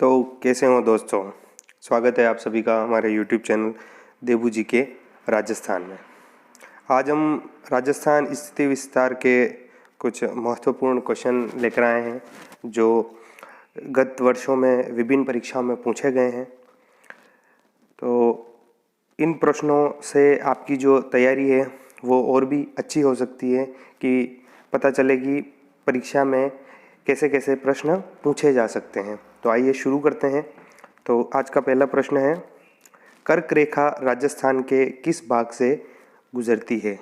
तो कैसे हो दोस्तों। स्वागत है आप सभी का हमारे YouTube चैनल देबू जी के राजस्थान में। आज हम राजस्थान स्थिति विस्तार के कुछ महत्वपूर्ण क्वेश्चन लेकर आए हैं जो गत वर्षों में विभिन्न परीक्षाओं में पूछे गए हैं। तो इन प्रश्नों से आपकी जो तैयारी है वो और भी अच्छी हो सकती है कि पता चले कि परीक्षा में कैसे कैसे प्रश्न पूछे जा सकते हैं। तो आइए शुरू करते हैं। तो आज का पहला प्रश्न है, कर्क रेखा राजस्थान के किस भाग से गुजरती है?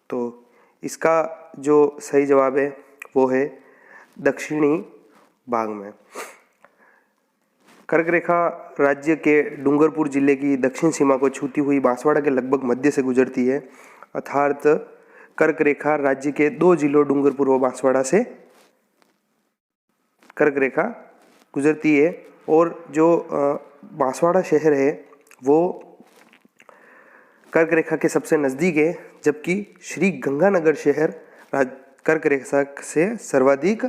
तो इसका जो सही जवाब है वो है दक्षिणी भाग में। कर्क रेखा राज्य के डूंगरपुर जिले की दक्षिण सीमा को छूती हुई बांसवाड़ा के लगभग मध्य से गुजरती है। अर्थात कर्क रेखा राज्य के 2 जिलों डूंगरपुर व बांसवाड़ा से कर्क रेखा गुजरती है। और जो बांसवाड़ा शहर है वो कर्क रेखा के सबसे नज़दीक है, जबकि श्री गंगानगर शहर कर्क रेखा से सर्वाधिक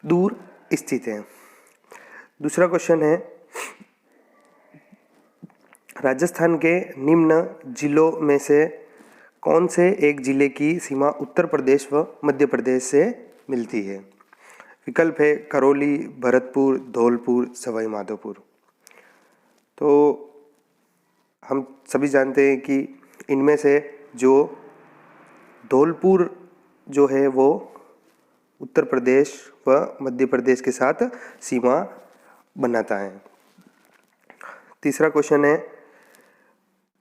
दूर स्थित है। दूसरा क्वेश्चन है, राजस्थान के निम्न जिलों में से कौन से एक जिले की सीमा उत्तर प्रदेश व मध्य प्रदेश से मिलती है? विकल्प है करौली, भरतपुर, धौलपुर, सवाई माधोपुर। तो हम सभी जानते हैं कि इनमें से जो धौलपुर जो है वो उत्तर प्रदेश व मध्य प्रदेश के साथ सीमा बनाता है। तीसरा क्वेश्चन है,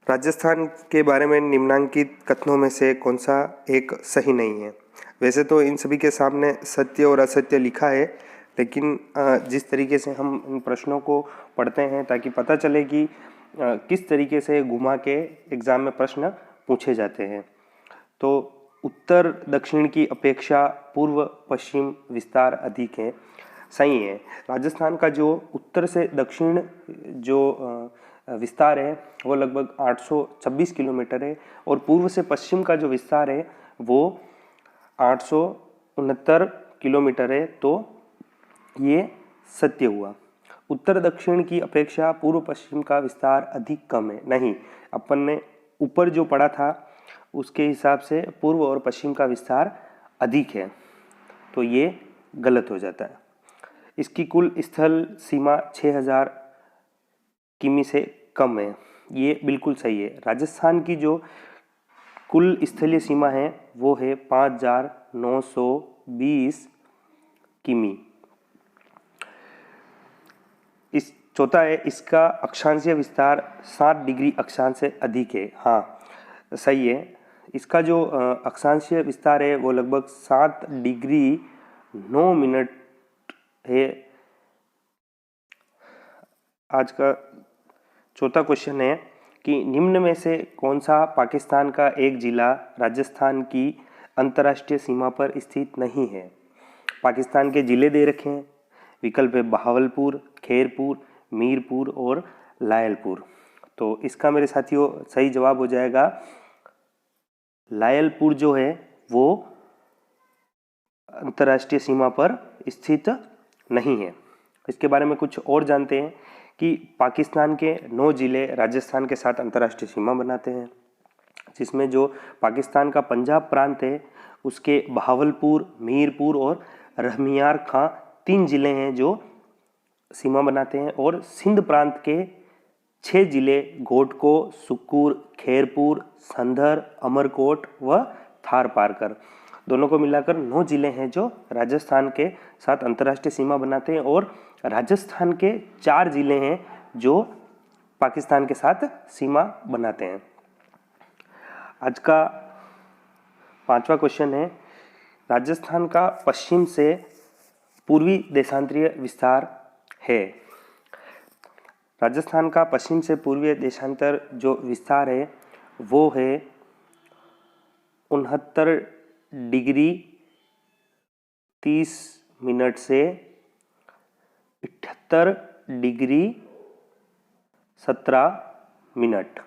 राजस्थान के बारे में निम्नलिखित कथनों में से कौन सा एक सही नहीं है? वैसे तो इन सभी के सामने सत्य और असत्य लिखा है, लेकिन जिस तरीके से हम इन प्रश्नों को पढ़ते हैं ताकि पता चले कि किस तरीके से घुमा के एग्ज़ाम में प्रश्न पूछे जाते हैं। तो उत्तर दक्षिण की अपेक्षा पूर्व पश्चिम विस्तार अधिक है, सही है। राजस्थान का जो उत्तर से दक्षिण जो विस्तार है वो लगभग 826 किलोमीटर है और पूर्व से पश्चिम का जो विस्तार है वो 869 किलोमीटर है। तो ये सत्य हुआ। उत्तर दक्षिण की अपेक्षा पूर्व पश्चिम का विस्तार अधिक कम है, नहीं, अपन ने ऊपर जो पढ़ा था उसके हिसाब से पूर्व और पश्चिम का विस्तार अधिक है, तो ये गलत हो जाता है। इसकी कुल स्थल सीमा 6000 किमी से कम है, ये बिल्कुल सही है। राजस्थान की जो कुल स्थलीय सीमा है वो है 5920 किमी। इस चौथा है, इसका अक्षांशीय विस्तार 7 डिग्री अक्षांश से अधिक है। हाँ, सही है। इसका जो अक्षांशीय विस्तार है वो लगभग 7 डिग्री 9 मिनट है। आज का चौथा क्वेश्चन है कि निम्न में से कौन सा पाकिस्तान का एक जिला राजस्थान की अंतर्राष्ट्रीय सीमा पर स्थित नहीं है? पाकिस्तान के जिले दे रखे हैं। विकल्प है बहावलपुर, खैरपुर, मीरपुर और लायलपुर। तो इसका मेरे साथियों सही जवाब हो जाएगा लायलपुर जो है वो अंतर्राष्ट्रीय सीमा पर स्थित नहीं है। इसके बारे में कुछ और जानते हैं कि पाकिस्तान के 9 जिले राजस्थान के साथ अंतर्राष्ट्रीय सीमा बनाते हैं, जिसमें जो पाकिस्तान का पंजाब प्रांत है उसके बहावलपुर, मीरपुर और रहमियार खां 3 जिले हैं जो सीमा बनाते हैं। और सिंध प्रांत के 6 जिले घोटको, सुक्कुर, खैरपुर, संधर, अमरकोट व थार पारकर, दोनों को मिलाकर 9 जिले हैं जो राजस्थान के साथ अंतर्राष्ट्रीय सीमा बनाते हैं। और राजस्थान के 4 जिले हैं जो पाकिस्तान के साथ सीमा बनाते हैं। आज का 5वां क्वेश्चन है, राजस्थान का पश्चिम से पूर्वी देशांतरीय विस्तार है। राजस्थान का पश्चिम से पूर्वीय देशांतर जो विस्तार है वो है 69 डिग्री 30 मिनट से 78 डिग्री 17 मिनट।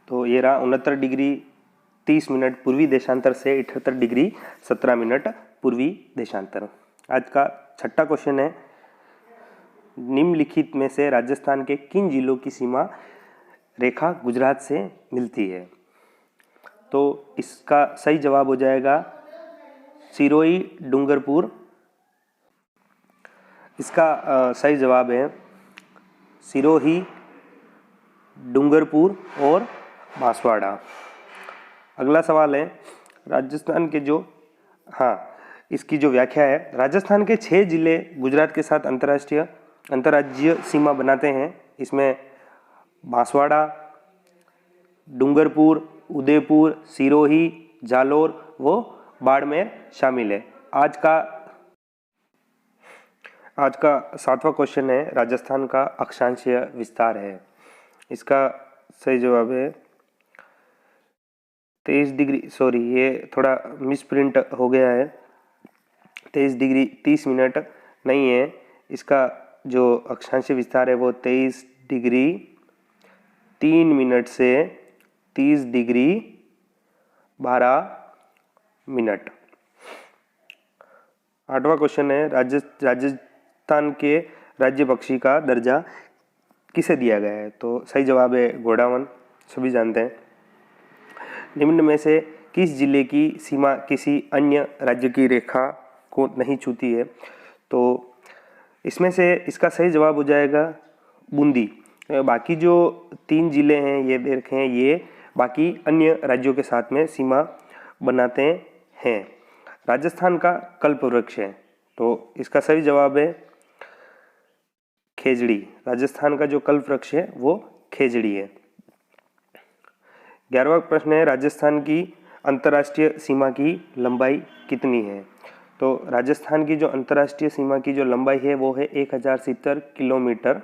तो ये रहा 69 डिग्री 30 मिनट पूर्वी देशांतर से 78 डिग्री 17 मिनट पूर्वी देशांतर। आज का 6ठा क्वेश्चन है, निम्नलिखित में से राजस्थान के किन जिलों की सीमा रेखा गुजरात से मिलती है? तो इसका सही जवाब हो जाएगा सिरोही डूंगरपुर। इसका सही जवाब है सिरोही, डूंगरपुर और बांसवाड़ा। अगला सवाल है राजस्थान के जो इसकी जो व्याख्या है, राजस्थान के 6 जिले गुजरात के साथ अंतर्राज्यीय सीमा बनाते हैं। इसमें बांसवाड़ा, डूंगरपुर, उदयपुर, सिरोही, जालोर व बाड़मेर शामिल है। आज का 7वां क्वेश्चन है, राजस्थान का अक्षांशीय विस्तार है। इसका सही जवाब है 23 डिग्री, सॉरी ये थोड़ा मिसप्रिंट हो गया है, 23 डिग्री 30 मिनट नहीं है। इसका जो अक्षांशीय विस्तार है वो 23 डिग्री 3 मिनट से 30 डिग्री 12 मिनट। 8वां क्वेश्चन है, राजस्थान के राज्य पक्षी का दर्जा किसे दिया गया है? तो सही जवाब है घोड़ावन, सभी जानते हैं। निम्न में से किस जिले की सीमा किसी अन्य राज्य की रेखा को नहीं छूती है? तो इसमें से इसका सही जवाब हो जाएगा बूंदी। बाकी जो 3 जिले हैं ये देखें, ये बाकी अन्य राज्यों के साथ में सीमा बनाते हैं। राजस्थान का कल्प वृक्ष है, तो इसका सही जवाब है खेजड़ी। राजस्थान का जो कल्प वृक्ष है वो खेजड़ी है। 11वां प्रश्न है, राजस्थान की अंतर्राष्ट्रीय सीमा की लंबाई कितनी है? तो राजस्थान की जो अंतर्राष्ट्रीय सीमा की जो लंबाई है वो है 1070 किलोमीटर।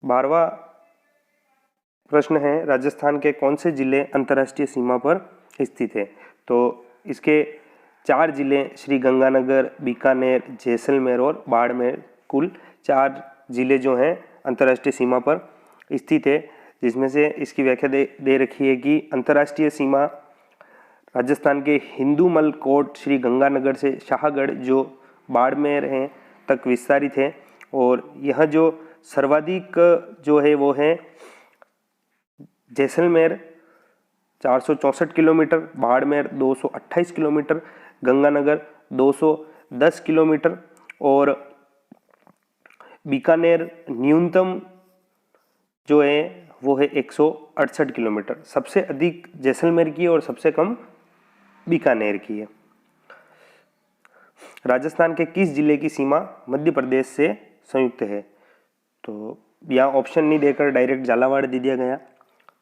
12वां प्रश्न है, राजस्थान के कौन से जिले अंतर्राष्ट्रीय सीमा पर स्थित है? तो इसके 4 जिले श्री गंगानगर, बीकानेर, जैसलमेर और बाड़मेर, कुल 4 जिले जो हैं अंतर्राष्ट्रीय सीमा पर स्थित है। जिसमें से इसकी व्याख्या दे रखी है कि अंतर्राष्ट्रीय सीमा राजस्थान के हिंदूमल कोट श्री गंगानगर से शाहगढ़ जो बाड़मेर हैं तक विस्तारित है। और यह जो सर्वाधिक जो है वो है Jaisalmer 464 kilometre, Barmer 228 kilometre, Ganganagar 210 kilometre और बीकानेर न्यूनतम जो है वो है 168 किलोमीटर। सबसे अधिक जैसलमेर की और सबसे कम बीकानेर की है। राजस्थान के किस जिले की सीमा मध्य प्रदेश से संयुक्त है? तो यहाँ ऑप्शन नहीं देकर डायरेक्ट झालावाड़ दे दिया गया।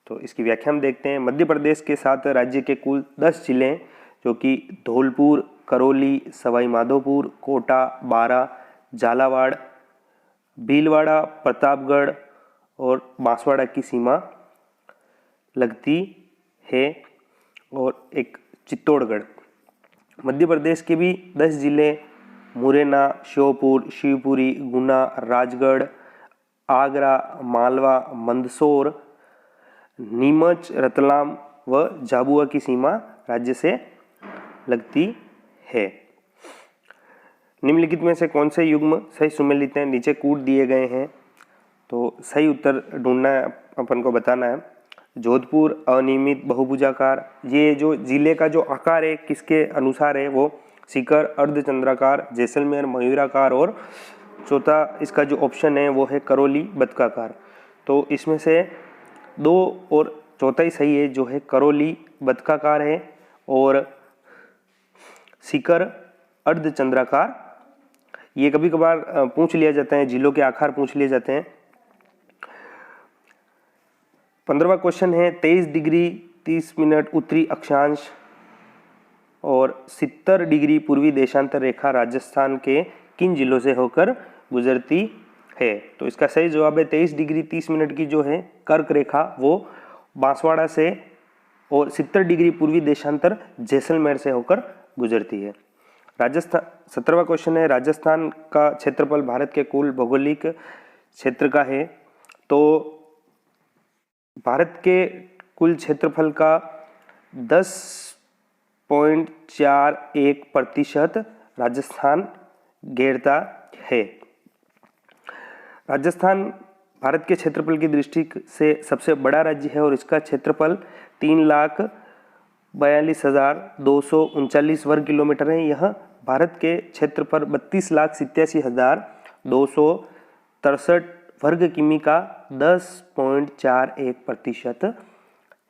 तो इसकी व्याख्या हम देखते हैं। मध्य प्रदेश के साथ राज्य के कुल 10 जिले हैं, जो कि धौलपुर, करौली, सवाई माधोपुर, कोटा, बारा, झालावाड़, भीलवाड़ा, प्रतापगढ़ और बांसवाड़ा की सीमा लगती है और एक चित्तौड़गढ़। मध्य प्रदेश के भी 10 जिले मुरैना, श्योपुर, शिवपुरी, गुना, राजगढ़, आगरा, मालवा, मंदसौर, नीमच, रतलाम व झाबुआ की सीमा राज्य से लगती है। निम्नलिखित में से कौन से युग्म सही सुमेलित हैं? नीचे कूट दिए गए हैं, तो सही उत्तर ढूंढना है, अपन को बताना है। जोधपुर अनियमित बहुभुजाकार, ये जो जिले का जो आकार है किसके अनुसार है? वो सीकर अर्धचंद्राकार, जैसलमेर मयूराकार और चौथा इसका जो ऑप्शन है वो है करौली बतकाकार। तो इसमें से 2 और चौथा ही सही है, जो है करौली बतकाकार है और सीकर अर्धचंद्राकार। ये कभी कभार पूछ लिया जाता है, जिलों के आकार पूछ लिए जाते हैं। 15वां क्वेश्चन है, 23 डिग्री 30 मिनट उत्तरी अक्षांश और 70 डिग्री पूर्वी देशांतर रेखा राजस्थान के किन जिलों से होकर गुजरती है? तो इसका सही जवाब है 23 डिग्री 30 मिनट की जो है कर्क रेखा वो बांसवाड़ा से और 70 डिग्री पूर्वी देशांतर जैसलमेर से होकर गुजरती है। राजस्थान 17वां क्वेश्चन है, राजस्थान का क्षेत्रफल भारत के कुल भौगोलिक क्षेत्र का है। तो भारत के कुल क्षेत्रफल का 10.41% राजस्थान घेरता है। राजस्थान भारत के क्षेत्रफल की दृष्टि से सबसे बड़ा राज्य है और इसका क्षेत्रफल 3,42,239 वर्ग किलोमीटर है। यह भारत के क्षेत्र पर 32,87,263 वर्ग किमी का 10.41%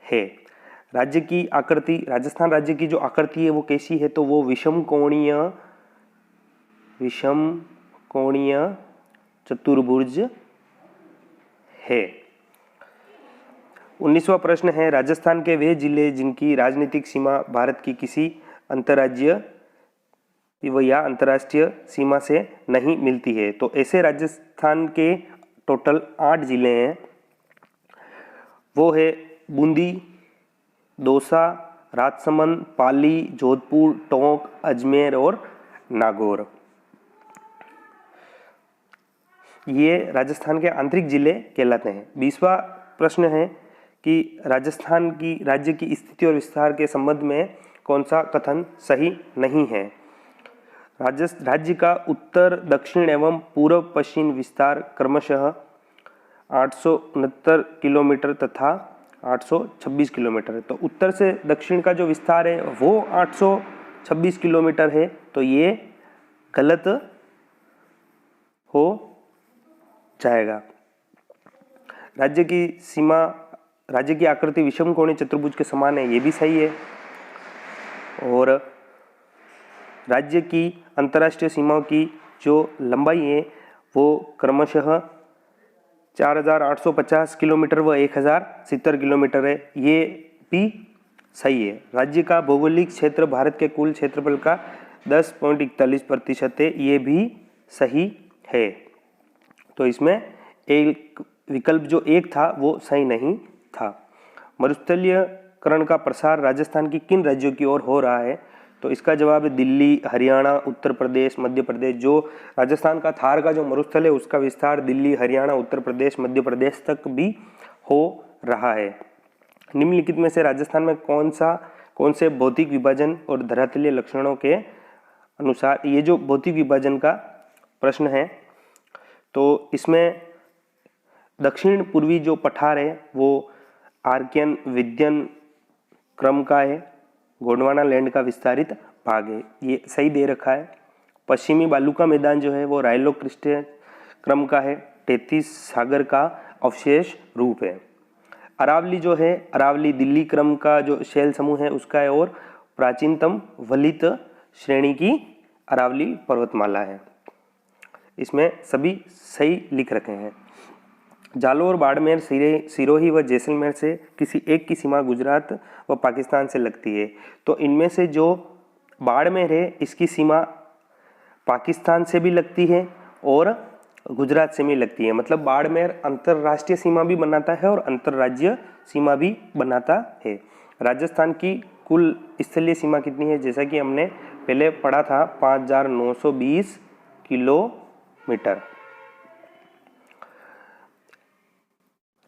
है। राज्य की आकृति, राजस्थान राज्य की जो आकृति है वो कैसी है, तो वो विषम कोणीय चतुर्भुज है। 19वां प्रश्न है, राजस्थान के वे जिले जिनकी राजनीतिक सीमा भारत की किसी अंतर्राज्य या अंतर्राष्ट्रीय सीमा से नहीं मिलती है। तो ऐसे राजस्थान के टोटल 8 जिले हैं। वो है बूंदी, दौसा, राजसमंद, पाली, जोधपुर, टोंक, अजमेर और नागौर। ये राजस्थान के आंतरिक जिले कहलाते हैं। 20वां प्रश्न है कि राजस्थान की राज्य की स्थिति और विस्तार के संबंध में कौन सा कथन सही नहीं है। राज्य का उत्तर, दक्षिण एवं पूर्व पश्चिम विस्तार क्रमशः 869 किलोमीटर तथा 826 किलोमीटर है। तो उत्तर से दक्षिण का जो विस्तार है वो 826 किलोमीटर है, तो ये गलत हो जाएगा। राज्य की सीमा, राज्य की आकृति विषम कोणीय चतुर्भुज के समान है, ये भी सही है। और राज्य की अंतर्राष्ट्रीय सीमाओं की जो लंबाई है वो क्रमशः 4,850 किलोमीटर व 1,070 किलोमीटर है, ये भी सही है। राज्य का भौगोलिक क्षेत्र भारत के कुल क्षेत्रफल का 10.41% है, ये भी सही है। तो इसमें एक विकल्प जो एक था वो सही नहीं था। मरुस्थलीयकरण का प्रसार राजस्थान की किन राज्यों की ओर हो रहा है, तो इसका जवाब है दिल्ली, हरियाणा, उत्तर प्रदेश, मध्य प्रदेश। जो राजस्थान का थार का जो मरुस्थल है उसका विस्तार दिल्ली, हरियाणा, उत्तर प्रदेश, मध्य प्रदेश तक भी हो रहा है। निम्नलिखित में से राजस्थान में कौन से भौतिक विभाजन और धरातलीय लक्षणों के अनुसार, ये जो भौतिक विभाजन का प्रश्न है तो इसमें दक्षिण पूर्वी जो पठार है वो आर्कियन विद्यन क्रम का है, गोंडवाना लैंड का विस्तारित भाग है, ये सही दे रखा है। पश्चिमी बालू का मैदान जो है वो राइलो क्रिस्टे क्रम का है, 33 सागर का अवशेष रूप है। अरावली जो है, अरावली दिल्ली क्रम का जो शैल समूह है उसका है और प्राचीनतम वलित श्रेणी की अरावली पर्वतमाला है। इसमें सभी सही लिख रखे हैं। जालोर, बाड़मेर, सिरोही व जैसलमेर से किसी एक की सीमा गुजरात व पाकिस्तान से लगती है। तो इनमें से जो बाड़मेर है इसकी सीमा पाकिस्तान से भी लगती है और गुजरात से भी लगती है। मतलब बाड़मेर अंतर्राष्ट्रीय सीमा भी बनाता है और अंतर्राज्यीय सीमा भी बनाता है। राजस्थान की कुल स्थलीय सीमा कितनी है, जैसा कि हमने पहले पढ़ा था 5,920 किलोमीटर।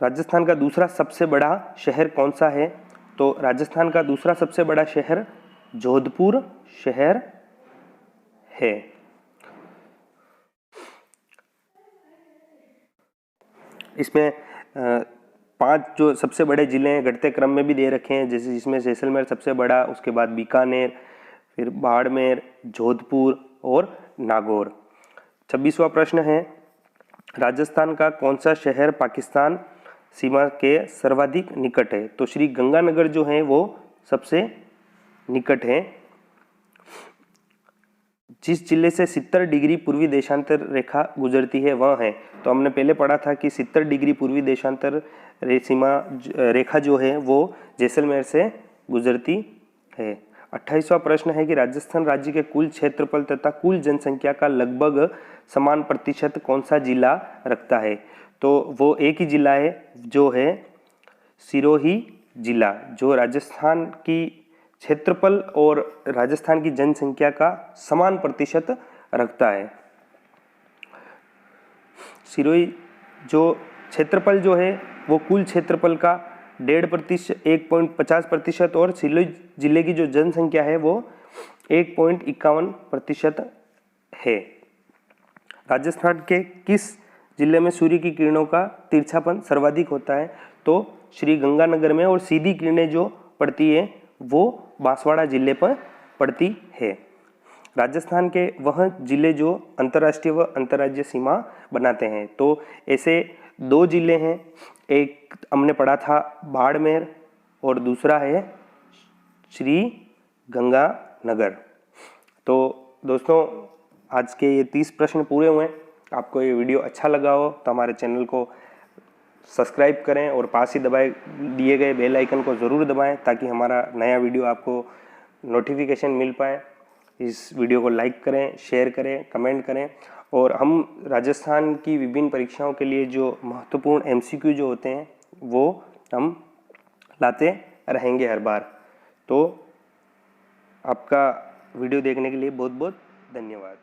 राजस्थान का दूसरा सबसे बड़ा शहर कौन सा है, तो राजस्थान का दूसरा सबसे बड़ा शहर जोधपुर शहर है। इसमें 5 जो सबसे बड़े जिले हैं घटते क्रम में भी दे रखे हैं, जैसे जिसमें जैसलमेर सबसे बड़ा, उसके बाद बीकानेर, फिर बाड़मेर, जोधपुर और नागौर। 26वां प्रश्न है, राजस्थान का कौन सा शहर पाकिस्तान सीमा के सर्वाधिक निकट है, तो श्री गंगानगर जो है वो सबसे निकट है। जिस जिले से 70 डिग्री पूर्वी देशांतर रेखा गुजरती है वह है, तो हमने पहले पढ़ा था कि 70 डिग्री पूर्वी देशांतर सीमा रेखा जो है वो जैसलमेर से गुजरती है। 28वां प्रश्न है कि राजस्थान राज्य के कुल क्षेत्रफल तथा कुल जनसंख्या का लगभग समान प्रतिशत कौन सा जिला रखता है, तो वो एक ही जिला है जो है सिरोही जिला, जो राजस्थान की क्षेत्रफल और राजस्थान की जनसंख्या का समान प्रतिशत रखता है। सिरोही जो क्षेत्रफल जो है वो कुल क्षेत्रफल का 1.50% और सिरोही जिले की जो जनसंख्या है वो 1.51% है। राजस्थान के किस जिले में सूर्य की किरणों का तिरछापन सर्वाधिक होता है? तो श्री गंगानगर में, और सीधी किरणें जो पड़ती है वो बांसवाड़ा जिले पर पड़ती है। राजस्थान के वह जिले जो अंतर्राष्ट्रीय व अंतर्राज्यीय सीमा बनाते हैं, तो ऐसे 2 जिले हैं, एक हमने पढ़ा था बाड़मेर और दूसरा है श्री गंगानगर। तो दोस्तों, आज के ये 30 प्रश्न पूरे हुए। आपको ये वीडियो अच्छा लगा हो तो हमारे चैनल को सब्सक्राइब करें और पास ही दबाए दिए गए बेल आइकन को ज़रूर दबाएं ताकि हमारा नया वीडियो आपको नोटिफिकेशन मिल पाए। इस वीडियो को लाइक करें, शेयर करें, कमेंट करें, और हम राजस्थान की विभिन्न परीक्षाओं के लिए जो महत्वपूर्ण MCQ जो होते हैं वो हम लाते रहेंगे हर बार। तो आपका वीडियो देखने के लिए बहुत बहुत धन्यवाद।